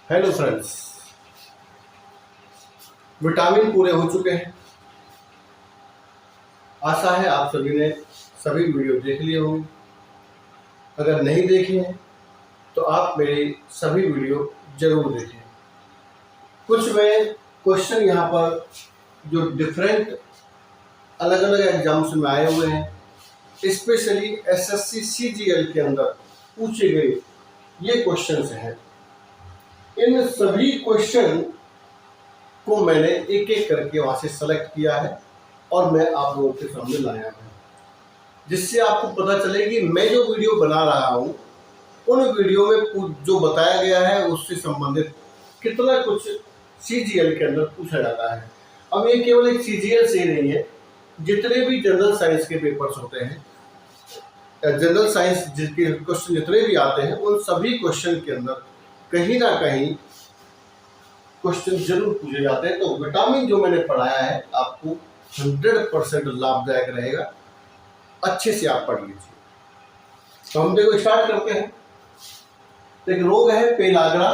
Hello friends, vitamin पूरे हो चुके हैं। आशा है आप सभी ने सभी वीडियो देख लिए होंगे। अगर नहीं देखे हैं तो आप मेरी सभी वीडियो जरूर देखें। कुछ मैं क्वेश्चन यहाँ पर जो डिफरेंट अलग अलग एग्जाम्स में आए हुए हैं, स्पेशली एसएससी सीजीएल के अंदर पूछे गए ये क्वेश्चंस हैं। इन सभी क्वेश्चन को मैंने एक एक करके वहाँ से सेलेक्ट किया है और मैं आप लोगों के सामने लाया हूँ, जिससे आपको पता चले कि मैं जो वीडियो बना रहा हूँ उन वीडियो में जो बताया गया है उससे संबंधित कितना कुछ सीजीएल के अंदर पूछा जाता है। अब ये केवल एक सीजीएल से नहीं है, जितने भी जनरल साइंस के पेपर्स होते हैं, जनरल साइंस जिसके क्वेश्चन जितने भी आते हैं उन सभी क्वेश्चन के अंदर कहीं ना कहीं क्वेश्चन जरूर पूछे जाते हैं। तो विटामिन जो मैंने पढ़ाया है आपको 100% लाभदायक रहेगा। अच्छे से आप पढ़ लीजिए। तो हम देखो स्टार्ट करते हैं। एक रोग है पेलाग्रा।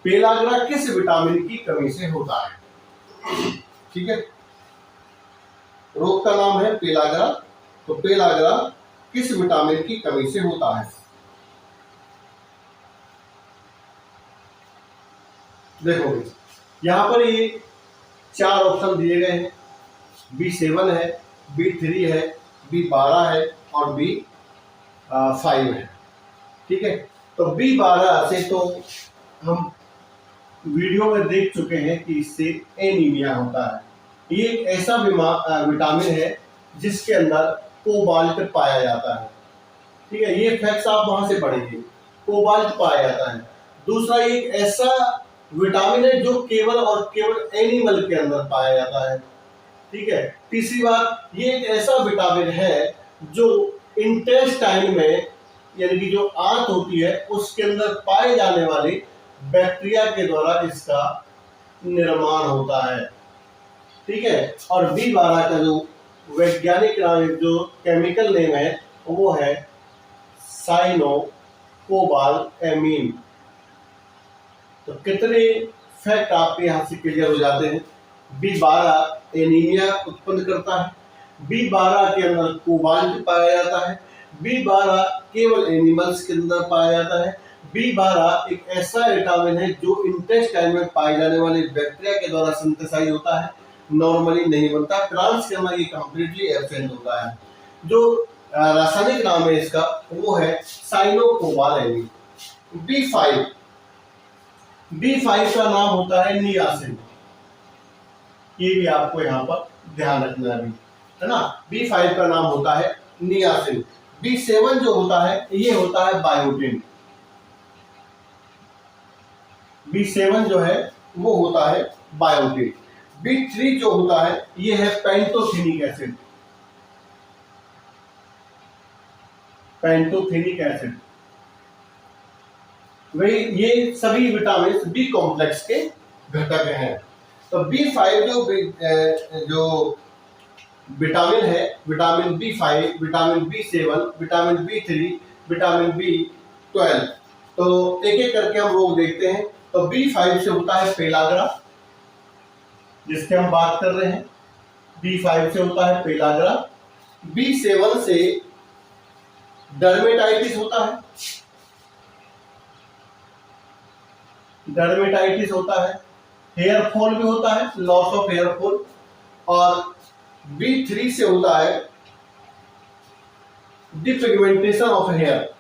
पेलाग्रा किस विटामिन की कमी से होता है? ठीक है, रोग का नाम है पेलाग्रा। तो पेलाग्रा किस विटामिन की कमी से होता है? देखो यहाँ पर ये 4 ऑप्शन दिए गए हैं। B7 है, B3 है, B12 है और B5 है। ठीक है, तो B12 से तो हम वीडियो में देख चुके हैं कि इससे एनीमिया होता है। ये एक ऐसा विटामिन है जिसके अंदर कोबाल्ट पाया जाता है। ठीक है, ये फैक्ट्स आप वहां से पढ़ेंगे, कोबाल्ट पाया जाता है। दूसरा, एक ऐसा विटामिन है जो केवल और केवल एनिमल के अंदर पाया जाता है। ठीक है, तीसरी बात, ये एक ऐसा विटामिन है जो इंटेस्टाइन में यानी कि जो आंत होती है उसके अंदर पाए जाने वाले बैक्टीरिया के द्वारा इसका निर्माण होता है। ठीक है, और B12 का जो वैज्ञानिक नाम जो केमिकल नेम है वो है साइनोकोबालएमीन। तो कितने फैक्ट आपके यहाँ से क्लियर हो जाते हैं। B12 एनीमिया उत्पन्न करता है, B12 के अंदर कोबाल्ट पाया जाता है, B12 केवल एनिमल्स के अंदर पाया जाता है, B12 एक ऐसा विटामिन है जो इंटेस्टाइन में पाए जाने वाले बैक्टीरिया के द्वारा सिंथेसाइज होता है, नॉर्मली नहीं बनता, प्लांट्स के अंदर ये कंप्लीटली एब्सेंट होता है। जो रासायनिक नाम है इसका वो है साइनोकोबालएमीन। B5 का नाम होता है नियासिन। ये भी आपको यहाँ पर ध्यान रखना है ना। B5 का नाम होता है नियासिन। B7 जो होता है ये होता है बायोटिन। B7 जो है वो होता है बायोटिन। B3 जो होता है ये है पेंटोथेनिक एसिड। पेंटोथेनिक एसिड वही, ये सभी विटामिन बी कॉम्प्लेक्स के घटक हैं। तो B5 जो विटामिन है, vitamin B5, vitamin B7, vitamin B3, vitamin B12, तो एक एक करके हम लोग देखते हैं। तो B5 से होता है पेलाग्रा, जिसके हम बात कर रहे हैं। B5 से होता है पेलाग्रा। B7 से डर्मेटाइटिस होता है, डर्मेटाइटिस होता है, हेयर फॉल भी होता है, लॉस ऑफ हेयर फॉल। और B3 से होता है depigmentation of hair,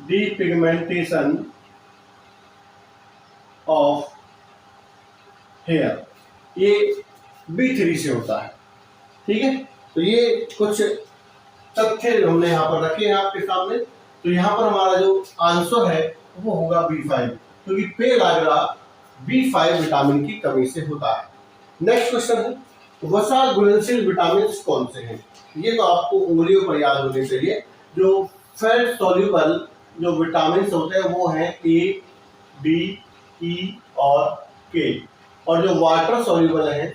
depigmentation of hair, ये B3 से होता है। ठीक है, तो ये कुछ तथ्य हमने यहाँ पर रखे हैं आपके सामने। तो यहाँ पर हमारा जो आंसर है वो होगा B5, क्योंकि पेलाग्रा B5 विटामिन की कमी से होता है। नेक्स्ट क्वेश्चन है, वसा घुलनशील विटामिन कौन से हैं? ये तो आपको उंगलियों पर याद होने चाहिए। जो फैट सॉल्युबल जो विटामिन होते हैं वो हैं A, D, E और K, और जो वाटर सॉल्युबल है,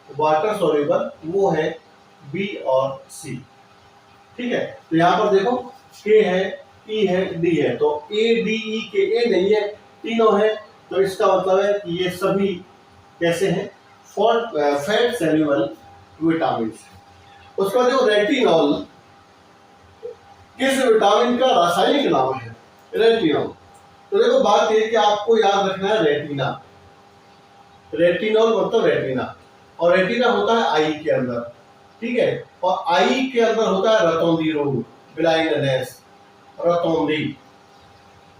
वाटर सॉल्युबल वो है B और C। ठीक है, तो यहाँ पर देखो K है ई है, डी है, तो ए डी ई के ए नहीं है, तीनों है, तो इसका मतलब है कि ये सभी कैसे हैं, फैट सॉल्युबल विटामिन। उसका जो रेटिनॉल किस विटामिन का रासायनिक नाम है, रेटिनॉल। तो देखो बात ये कि आपको याद रखना है रेटिना, रेटिनॉल मतलब रेटिना, और रेटिना होता है आई के अंदर, ठीक है, और आई के अंदर होता है रतौंधी रोग, ब्लाइंडनेस, रतौंधी,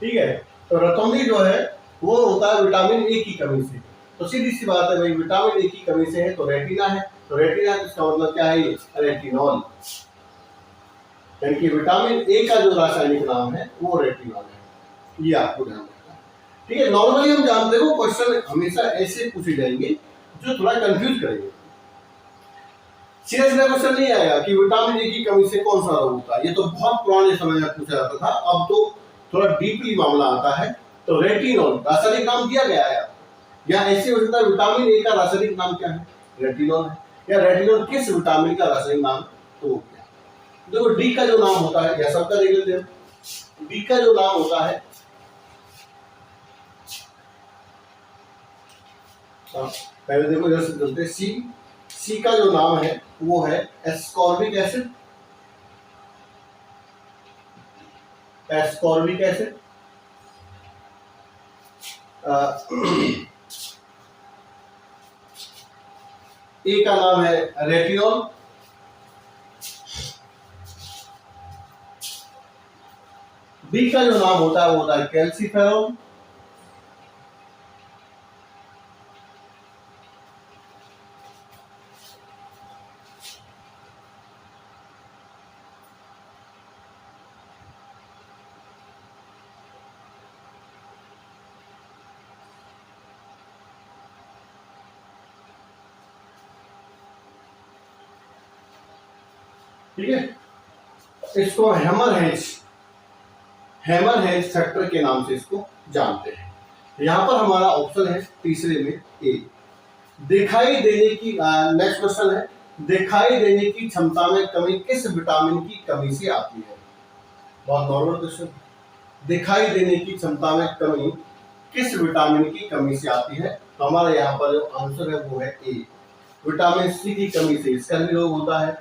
ठीक है। तो रतौंधी जो है वो होता है विटामिन ए की कमी से, तो सीधी सी बात है भाई, विटामिन ए की कमी से है तो रेटिना है, तो रेटिना इसका मतलब क्या है, रेटिनॉल, यानी कि विटामिन ए का जो रासायनिक नाम है वो रेटिनॉल है, ये आपको ध्यान रखना है, ठीक है। नॉर्मली हम जानते हो क्वेश्चन हमेशा ऐसे पूछे जाएंगे जो थोड़ा कंफ्यूज करेंगे, सीधा सीधा क्वेश्चन नहीं आएगा कि विटामिन ए की कमी से कौन सा रोग होता है, ये तो बहुत पुराने समय में पूछा जाता था, अब तो थोड़ा डीपली मामला आता है। तो रेटिनॉल रासायनिक नाम दिया गया है, या ऐसे हो सकता है विटामिन ए का रासायनिक नाम क्या है, रेटिनॉल है, या रेटिनॉल किस विटामिन का रासायनिक नाम, तो क्या। देखो डी का जो नाम होता है, या सबका देख लेते हैं, डी का जो नाम होता है, पहले देखो इधर से चलते, सी का जो नाम है वो है एस्कॉर्बिक एसिड, एस्कॉर्बिक एसिड। ए का नाम है रेटिनॉल, बी का जो नाम होता है वो होता है कैल्सिफेरॉल, ठीक है। इसको हैमरहेड फैक्टर के नाम से इसको जानते हैं। यहां पर हमारा ऑप्शन है तीसरे में ए, दिखाई देने की, नेक्स्ट क्वेश्चन है, दिखाई देने की क्षमता में कमी किस विटामिन की कमी से आती है, बहुत नॉर्मल क्वेश्चन, दिखाई देने की क्षमता में कमी किस विटामिन की कमी से आती है, तो हमारा यहाँ पर जो आंसर है वो है ए, विटामिन सी की कमी से इसका भी रोग होता है,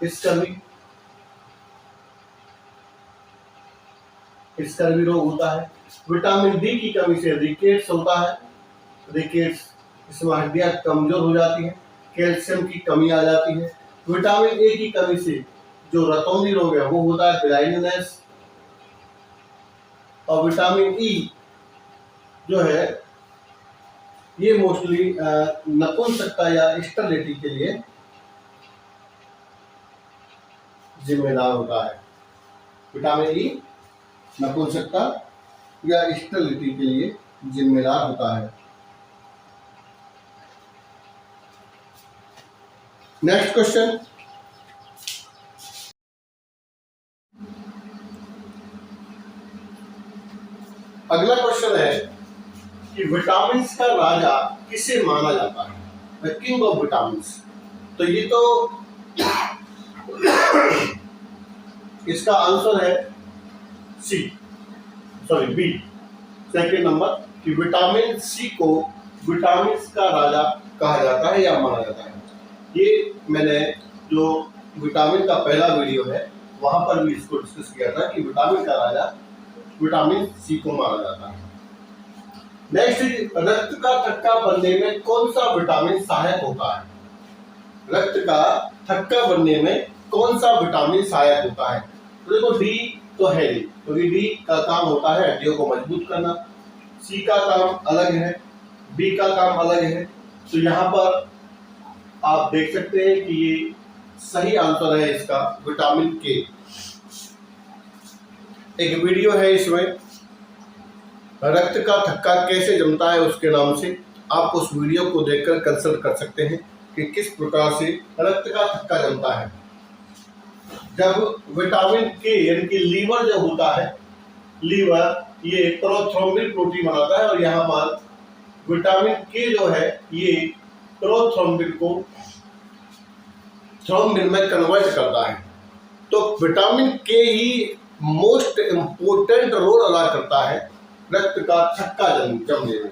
इसका भी रोग होता है। विटामिन डी की कमी से रिकेट्स होता है, रिकेट्स, इसमें हड्डियां कमजोर हो जाती हैं, कैल्शियम की कमी आ जाती है। विटामिन ए की कमी से जो रतौंधी रोग है वो होता है ब्लाइंडनेस, और विटामिन ई जो है ये मोस्टली नपुंसकता या स्टेरिलिटी के लिए जिम्मेदार होता है, विटामिन ई नपुंसकता या स्टेरिलिटी के लिए जिम्मेदार होता है। नेक्स्ट क्वेश्चन, अगला क्वेश्चन है कि विटामिन का राजा किसे माना जाता है, द किंग ऑफ विटामिन। तो ये तो इसका आंसर है सी, सॉरी बी, सेकंड नंबर, कि विटामिन सी को विटामिन का राजा कहा जाता है या माना जाता है। ये मैंने जो विटामिन का पहला वीडियो है वहां पर भी इसको डिस्कस किया था कि विटामिन का राजा विटामिन सी को माना जाता है। नेक्स्ट, रक्त का थक्का बनने में कौन सा विटामिन सहायक होता है, रक्त का थक्का बनने में कौन सा विटामिन सहायक होता है। तो देखो डी तो है ही, क्योंकि डी का काम होता है हड्डियों को मजबूत करना, सी का काम अलग है, बी का काम अलग है। तो यहाँ पर आप देख सकते हैं कि ये सही आंसर है इसका विटामिन के। एक वीडियो है इसमें, रक्त का थक्का कैसे जमता है उसके नाम से, आप उस वीडियो को देखकर कंसल्ट कर सकते हैं कि किस प्रकार से रक्त का थक्का जमता है। जब विटामिन के यानी कि लीवर जो होता है, लीवर ये प्रोथ्रोम्बिन प्रोटीन बनाता है, और यहाँ पर विटामिन के जो है ये प्रोथ्रोम्बिन को थ्रोम्बिन में कन्वर्ट करता है। तो विटामिन के ही मोस्ट इम्पोर्टेंट रोल अदा करता है रक्त का थक्का जमने में।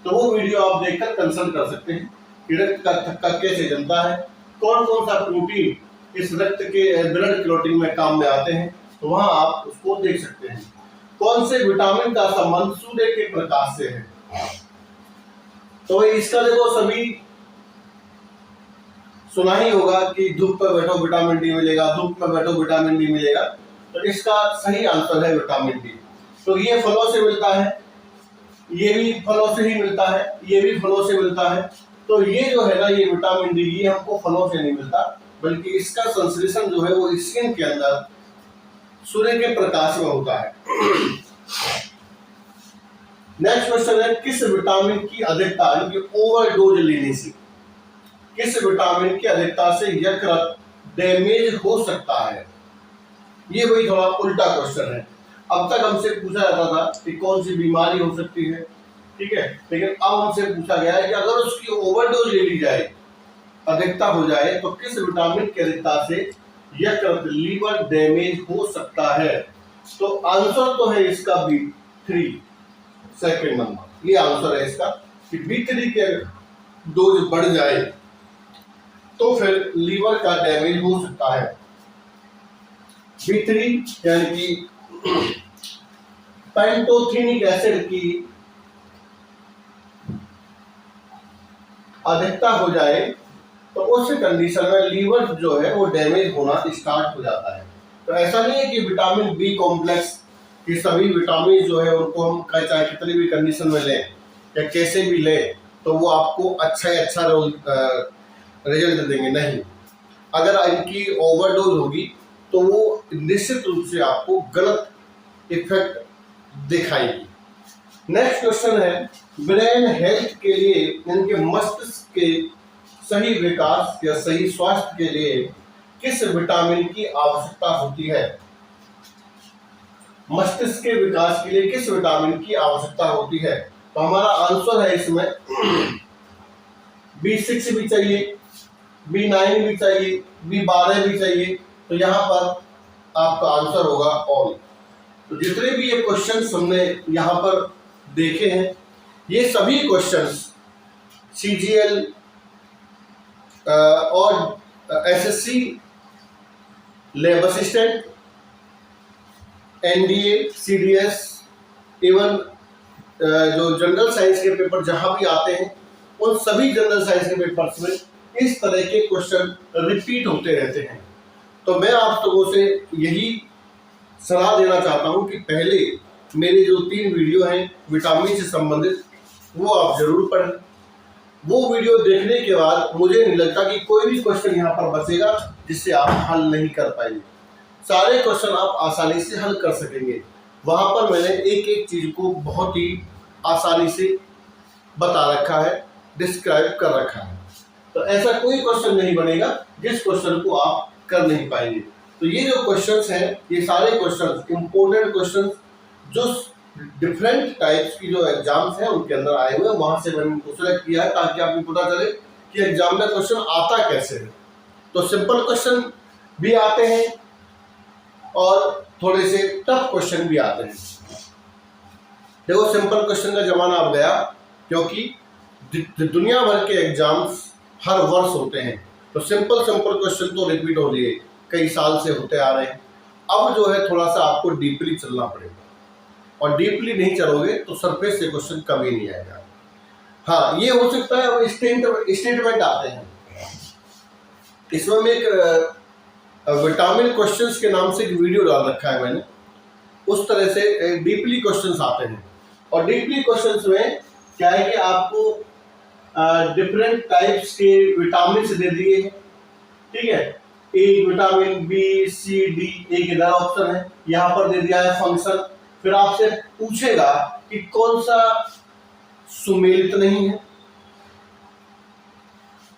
तो वो वीडियो आप देखकर कंसल्ट कर सकते हैं कि रक्त का थक्का कैसे जमता है, कौन कौन सा प्रोटीन इस रक्त के ब्लड क्लॉटिंग में काम में आते हैं, तो वहां आप उसको देख सकते हैं। कौन से विटामिन का संबंध सूर्य के प्रकाश से है, तो इसका देखो सभी सुना ही होगा कि धूप पर बैठो विटामिन डी मिलेगा, धूप पर बैठो विटामिन डी मिलेगा। तो इसका सही आंसर है विटामिन डी। तो ये फलों से मिलता है, ये भी फलों से ही मिलता है, ये भी फलों से मिलता है। तो ये जो है ना, ये विटामिन डी ये हमको फलों से नहीं मिलता, बल्कि इसका संश्लेषण जो है वो स्किन के अंदर सूर्य के प्रकाश में होता है। नेक्स्ट क्वेश्चन है, किस विटामिन की अधिकता यानी ओवरडोज लेने से, किस विटामिन की अधिकता से यकृत डैमेज हो सकता है। ये वही थोड़ा उल्टा क्वेश्चन है। अब तक हमसे पूछा जाता था कि कौन सी बीमारी हो सकती है, ठीक है, लेकिन अब हमसे पूछा गया है कि अगर उसकी ओवरडोज ले ली जाए, अधिकता हो जाए, तो किस विटामिन की अधिकता से यकृत लीवर डैमेज हो सकता है। तो आंसर तो है इसका B3, सेकंड नंबर, ये आंसर है इसका कि B3 के डोज बढ़ जाए तो फिर लीवर का डैमेज हो सकता है। B3 यानी कि पैंटोथेनिक एसिड की अधिकता हो जाए तो उस कंडीशन में लीवर जो है वो डैमेज होना स्टार्ट हो जाता है। तो ऐसा नहीं है कि विटामिन बी कॉम्प्लेक्स की सभी विटामिन जो है उनको हम चाहे कितनी भी कंडीशन में लें या कैसे भी लें तो वो आपको अच्छा रिजल्ट देंगे, नहीं। अगर इनकी ओवरडोज होगी तो वो निश्चित रूप से आपको गलत इफेक्ट दिखाएगी। नेक्स्ट क्वेश्चन है, ब्रेन हेल्थ के लिए इनके मस्तिष्क के सही विकास या सही स्वास्थ्य के लिए किस विटामिन की आवश्यकता होती है। मस्तिष्क के विकास के लिए किस विटामिन की आवश्यकता होती है। तो हमारा आंसर है इसमें B6 भी चाहिए, B9 भी चाहिए, B12 भी चाहिए। तो यहाँ पर आपका आंसर होगा ऑल। तो जितने भी ये क्वेश्चंस हमने यहाँ पर देखे हैं, ये सभी क्वेश्चंस CGL और SSC lab assistant, NDA, CDS, even जो जनरल साइंस के पेपर जहां भी आते हैं उन सभी जनरल साइंस के पेपर्स में इस तरह के क्वेश्चन रिपीट होते रहते हैं। तो मैं आप लोगों से यही सलाह देना चाहता हूं कि पहले मेरे जो 3 वीडियो हैं विटामिन से संबंधित वो आप जरूर पढ़ें। वो वीडियो देखने के बाद मुझे नहीं लगता कि कोई भी क्वेश्चन यहाँ पर बचेगा जिससे आप हल नहीं कर पाएंगे। सारे क्वेश्चन आप आसानी से हल कर सकेंगे। वहाँ पर मैंने एक एक चीज को बहुत ही आसानी से बता रखा है, डिस्क्राइब कर रखा है। तो ऐसा कोई क्वेश्चन नहीं बनेगा जिस क्वेश्चन को आप कर नहीं पाएंगे। तो ये जो क्वेश्चंस हैं ये सारे क्वेश्चंस इंपॉर्टेंट क्वेश्चंस जो डिफरेंट टाइप्स की जो एग्जाम्स हैं उनके अंदर आए हुए हैं, वहां से मैंने उनको सेलेक्ट किया है ताकि आपको पता चले कि एग्जाम में क्वेश्चन आता कैसे है। तो सिंपल क्वेश्चन भी आते हैं और थोड़े से टफ क्वेश्चन भी आते हैं। देखो सिंपल क्वेश्चन का जमाना अब गया क्योंकि दुनिया भर के एग्जाम्स हर वर्ष होते हैं। तो सिंपल क्वेश्चन तो रिपीट हो रही है, कई साल से होते आ रहे हैं। अब जो है थोड़ा सा आपको डीपली चलना पड़ेगा और डीपली नहीं चलोगे तो सरफेस से क्वेश्चन कभी नहीं आएगा। हाँ, ये हो सकता है स्टेटमेंट आते हैं। इसमें मैं एक विटामिन क्वेश्चंस के नाम से एक वीडियो डाल रखा है मैंने। उस तरह से डीपली क्वेश्चंस आते हैं और डीपली क्वेश्चंस में क्या है कि आपको डिफरेंट टाइप्स के विटामिन दे दिए हैं, ठीक है। एक विटामिन B, C, D, एक इधर ऑप्शन है, यहाँ पर दे दिया है फंक्शन। फिर आपसे पूछेगा कि कौन सा सुमेलित नहीं है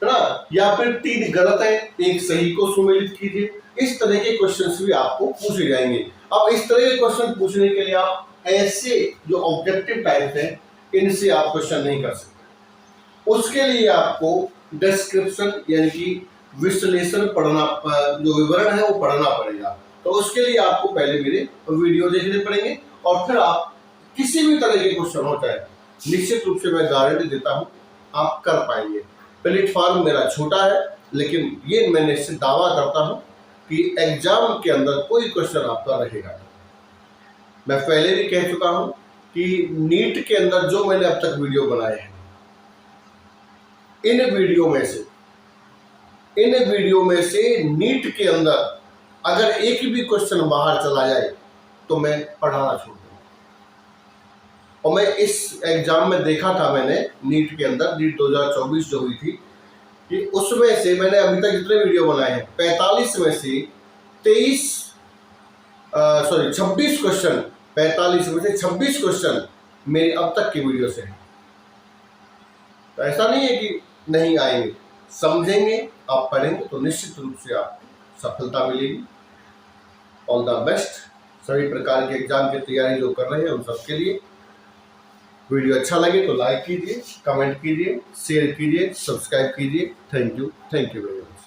ना, या फिर 3 गलत है, एक सही को सुमेलित कीजिए। इस तरह के क्वेश्चंस भी आपको पूछे जाएंगे। अब इस तरह के क्वेश्चन पूछने के लिए आप ऐसे जो ऑब्जेक्टिव टाइप है इनसे आप क्वेश्चन नहीं कर सकते। उसके लिए आपको डिस्क्रिप्शन यानी कि विश्लेषण पढ़ना, जो विवरण है वो पढ़ना पड़ेगा। तो उसके लिए आपको पहले मेरे वीडियो देखने पड़ेंगे और फिर आप किसी भी तरह के क्वेश्चन होता है निश्चित रूप से मैं गारंटी देता हूँ आप कर पाएंगे। प्लेटफॉर्म मेरा छोटा है, लेकिन ये मैं निश्चित दावा करता हूँ कि एग्जाम के अंदर कोई क्वेश्चन आपका रहेगा। मैं पहले भी कह चुका हूँ कि नीट के अंदर जो मैंने अब तक वीडियो बनाए हैं, इन वीडियो में से नीट के अंदर अगर एक भी क्वेश्चन बाहर चला जाए तो मैं पढ़ाना छोड़ दूंगा। और मैं इस एग्जाम में देखा था, मैंने नीट के अंदर, नीट 2024 जो हुई थी, कि उसमें से मैंने अभी तक जितने वीडियो बनाए हैं 45 में से 26 क्वेश्चन, 45 में से 26 क्वेश्चन मेरी अब तक की वीडियो से हैं। तो ऐसा नहीं है कि नहीं आएंगे, समझेंगे, आप पढ़ेंगे तो निश्चित रूप से आप सफलता मिलेगी। ऑल द बेस्ट सभी प्रकार के एग्जाम की तैयारी जो कर रहे हैं उन सबके लिए। वीडियो अच्छा लगे तो लाइक कीजिए, कमेंट कीजिए, शेयर कीजिए, सब्सक्राइब कीजिए। Thank you very much.